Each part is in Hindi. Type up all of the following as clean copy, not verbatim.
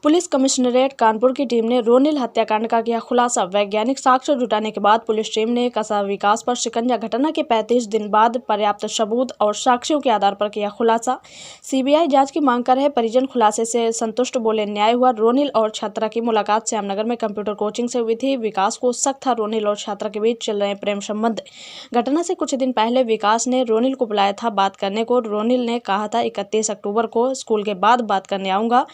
पुलिस कमिश्नरेट कानपुर की टीम ने रोनिल हत्याकांड का किया खुलासा। वैज्ञानिक साक्ष्य जुटाने के बाद पुलिस टीम ने कसा विकास पर शिकंजा। घटना के 35 दिन बाद पर्याप्त सबूत और साक्ष्यों के आधार पर किया खुलासा। सीबीआई जांच की मांग कर रहे परिजन खुलासे से संतुष्ट, बोले न्याय हुआ। रोनिल और छात्रा की मुलाकात श्यामनगर में कंप्यूटर कोचिंग से हुई थी। विकास को शक था रोनिल और छात्रा के बीच चल रहे प्रेम संबंध। घटना से कुछ दिन पहले विकास ने रोनिल को बुलाया था बात करने को। रोनिल ने कहा था 31 अक्टूबर को स्कूल के बाद बात करने आऊंगा।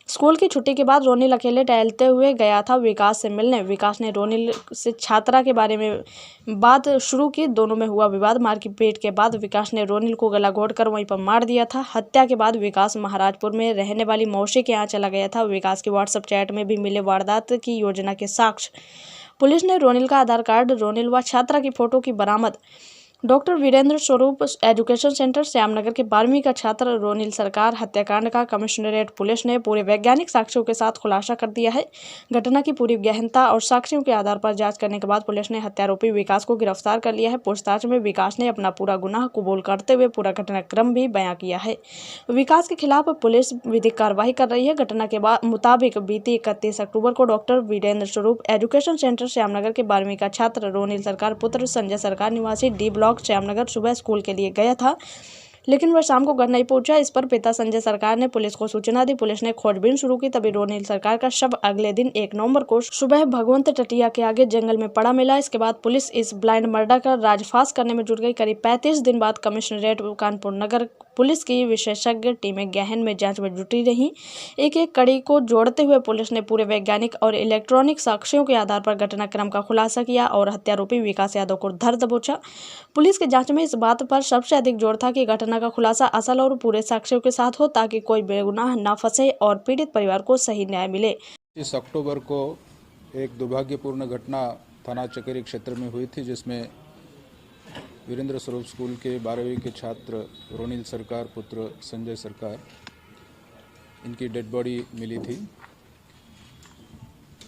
स्कूल की छुट्टी के बाद रोनिल अकेले टहलते हुए गया था विकास से मिलने। विकास ने रोनिल से छात्रा के बारे में बात शुरू की। दोनों में हुआ विवाद। मारपीट के बाद विकास ने रोनिल को गला घोंटकर वहीं पर मार दिया था। हत्या के बाद विकास महाराजपुर में रहने वाली मौसी के यहाँ चला गया था। विकास की व्हाट्सएप चैट में भी मिले वारदात की योजना के साक्ष्य। पुलिस ने रोनिल का आधार कार्ड, रोनिल व छात्रा की फोटो की बरामद। डॉक्टर वीरेंद्र स्वरूप एजुकेशन सेंटर श्यामनगर के 12वीं का छात्र रोनिल सरकार हत्याकांड का कमिश्नरेट पुलिस ने पूरे वैज्ञानिक साक्ष्यों के साथ खुलासा कर दिया है। घटना की पूरी गहनता और साक्ष्यों के आधार पर जांच करने के बाद पुलिस ने हत्यारोपी विकास को गिरफ्तार कर लिया है। पूछताछ में विकास ने अपना पूरा गुनाह कबूल करते हुए पूरा घटनाक्रम भी बयां किया है। विकास के खिलाफ पुलिस विधिक कार्रवाई कर रही है। घटना के मुताबिक बीती 31 अक्टूबर को डॉक्टर वीरेंद्र स्वरूप एजुकेशन सेंटर श्यामनगर के 12वीं का छात्र रोनिल सरकार पुत्र संजय सरकार निवासी डी ब्लॉक श्यामनगर सुबह स्कूल के लिए गया था, लेकिन वह शाम को घर नहीं पहुंचा। इस पर पिता संजय सरकार ने पुलिस को सूचना दी। पुलिस ने खोजबीन शुरू की। तभी रोनिल सरकार का शव अगले दिन 1 नवंबर को सुबह भगवंत टटिया के आगे जंगल में पड़ा मिला। इसके बाद पुलिस इस ब्लाइंड मर्डर का राजफाश करने में जुट गई। करीब 35 दिन बाद कमिश्नरेट कानपुर नगर पुलिस की विशेषज्ञ टीमें गहन में जांच में जुटी रहीं। एक एक कड़ी को जोड़ते हुए पुलिस ने पूरे वैज्ञानिक और इलेक्ट्रॉनिक साक्ष्यों के आधार पर घटनाक्रम का खुलासा किया और हत्यारोपी विकास यादव को धर दबोचा। पुलिस की जांच में इस बात पर सबसे अधिक जोर था कि घटना का खुलासा असल और पूरे साक्ष्यों के साथ हो, ताकि कोई बेगुनाह न फंसे और पीड़ित परिवार को सही न्याय मिले। इस अक्टूबर को एक दुर्भाग्यपूर्ण घटना थाना चकेरी क्षेत्र में हुई थी, जिसमें वीरेंद्र स्वरूप स्कूल के 12वीं के छात्र रोनिल सरकार पुत्र संजय सरकार, इनकी डेड बॉडी मिली थी।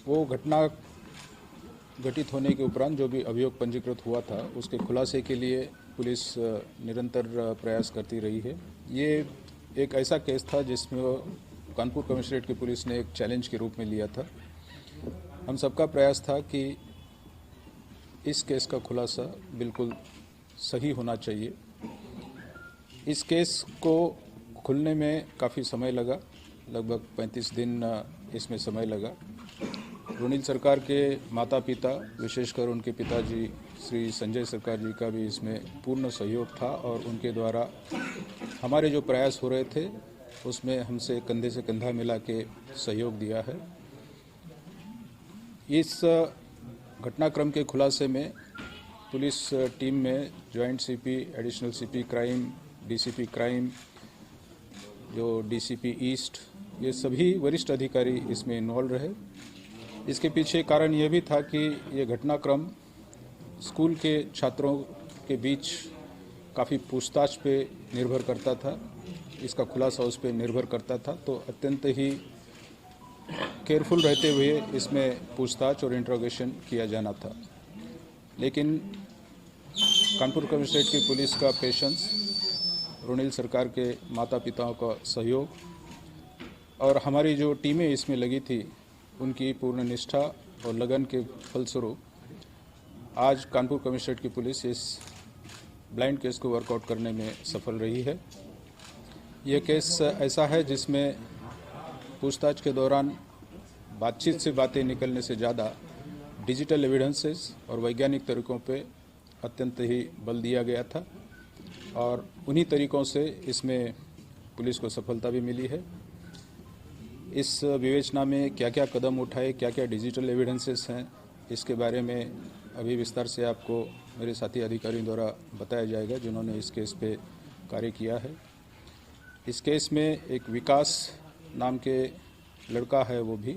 वो घटना घटित होने के उपरांत जो भी अभियोग पंजीकृत हुआ था, उसके खुलासे के लिए पुलिस निरंतर प्रयास करती रही है। ये एक ऐसा केस था जिसमें कानपुर कमिश्नरेट की पुलिस ने एक चैलेंज के रूप में लिया था। हम सबका प्रयास था कि इस केस का खुलासा बिल्कुल सही होना चाहिए। इस केस को खुलने में काफ़ी समय लगा, लगभग 35 दिन इसमें समय लगा। रोनिल सरकार के माता पिता, विशेषकर उनके पिताजी श्री संजय सरकार जी का भी इसमें पूर्ण सहयोग था और उनके द्वारा हमारे जो प्रयास हो रहे थे उसमें हमसे कंधे से कंधा मिला के सहयोग दिया है। इस घटनाक्रम के खुलासे में पुलिस टीम में joint CP, additional CP crime, DCP crime, जो डीसीपी ईस्ट, ये सभी वरिष्ठ अधिकारी इसमें इन्वॉल्व रहे। इसके पीछे कारण ये भी था कि ये घटनाक्रम स्कूल के छात्रों के बीच काफ़ी पूछताछ पे निर्भर करता था, इसका खुलासा उस पर निर्भर करता था। तो अत्यंत ही केयरफुल रहते हुए इसमें पूछताछ और इंट्रोगेशन किया जाना था। लेकिन कानपुर कमिश्नरेट की पुलिस का पेशेंस, रोनिल सरकार के माता पिताओं का सहयोग और हमारी जो टीमें इसमें लगी थी, उनकी पूर्ण निष्ठा और लगन के फलस्वरूप आज कानपुर कमिश्नरेट की पुलिस इस ब्लाइंड केस को वर्कआउट करने में सफल रही है। यह केस ऐसा है जिसमें पूछताछ के दौरान बातचीत से बातें निकलने से ज़्यादा डिजिटल एविडेंसेस और वैज्ञानिक तरीकों पे अत्यंत ही बल दिया गया था और उन्हीं तरीकों से इसमें पुलिस को सफलता भी मिली है। इस विवेचना में क्या क्या कदम उठाए, क्या क्या डिजिटल एविडेंसेस हैं, इसके बारे में अभी विस्तार से आपको मेरे साथी अधिकारियों द्वारा बताया जाएगा, जिन्होंने इस केस पे कार्य किया है। इस केस में एक विकास नाम के लड़का है, वो भी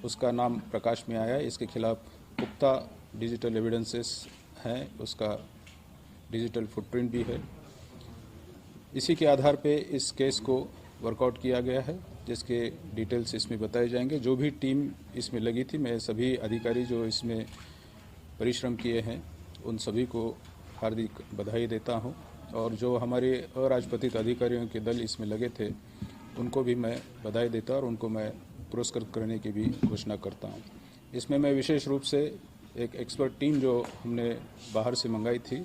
उसका नाम प्रकाश में आया। इसके खिलाफ पुख्ता डिजिटल एविडेंसेस हैं, उसका डिजिटल फुटप्रिंट भी है। इसी के आधार पे इस केस को वर्कआउट किया गया है, जिसके डिटेल्स इसमें बताए जाएंगे। जो भी टीम इसमें लगी थी, मैं सभी अधिकारी जो इसमें परिश्रम किए हैं उन सभी को हार्दिक बधाई देता हूं और जो हमारे अराजपत्रित अधिकारियों के दल इसमें लगे थे उनको भी मैं बधाई देता और उनको मैं पुरस्कृत करने की भी घोषणा करता हूँ। इसमें मैं विशेष रूप से एक एक्सपर्ट टीम जो हमने बाहर से मंगाई थी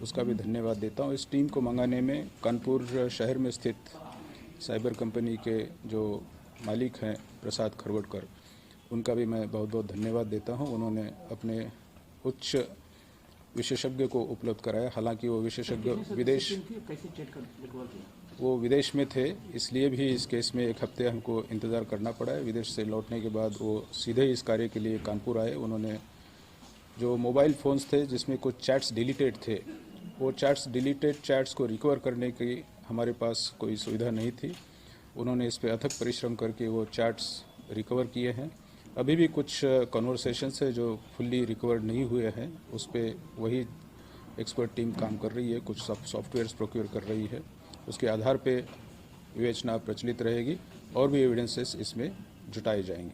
उसका भी धन्यवाद देता हूँ। इस टीम को मंगाने में कानपुर शहर में स्थित साइबर कंपनी के जो मालिक हैं प्रसाद खरवटकर, उनका भी मैं बहुत बहुत धन्यवाद देता हूँ। उन्होंने अपने उच्च विशेषज्ञ को उपलब्ध कराया। हालांकि वो विशेषज्ञ विदेश में थे, इसलिए भी इस केस में 1 हफ्ते हमको इंतज़ार करना पड़ा है। विदेश से लौटने के बाद वो सीधे इस कार्य के लिए कानपुर आए। उन्होंने जो मोबाइल फ़ोन्स थे जिसमें कुछ चैट्स डिलीटेड थे, वो डिलीटेड चैट्स को रिकवर करने की हमारे पास कोई सुविधा नहीं थी। उन्होंने इस पर अथक परिश्रम करके वो चैट्स रिकवर किए हैं। अभी भी कुछ कन्वर्सेशंस है जो फुल्ली रिकवर नहीं हुए हैं, उस पर वही एक्सपर्ट टीम काम कर रही है, कुछ सॉफ्टवेयर्स प्रोक्योर कर रही है। उसके आधार पे विवेचना प्रचलित रहेगी और भी एविडेंसेस इसमें जुटाए जाएंगे।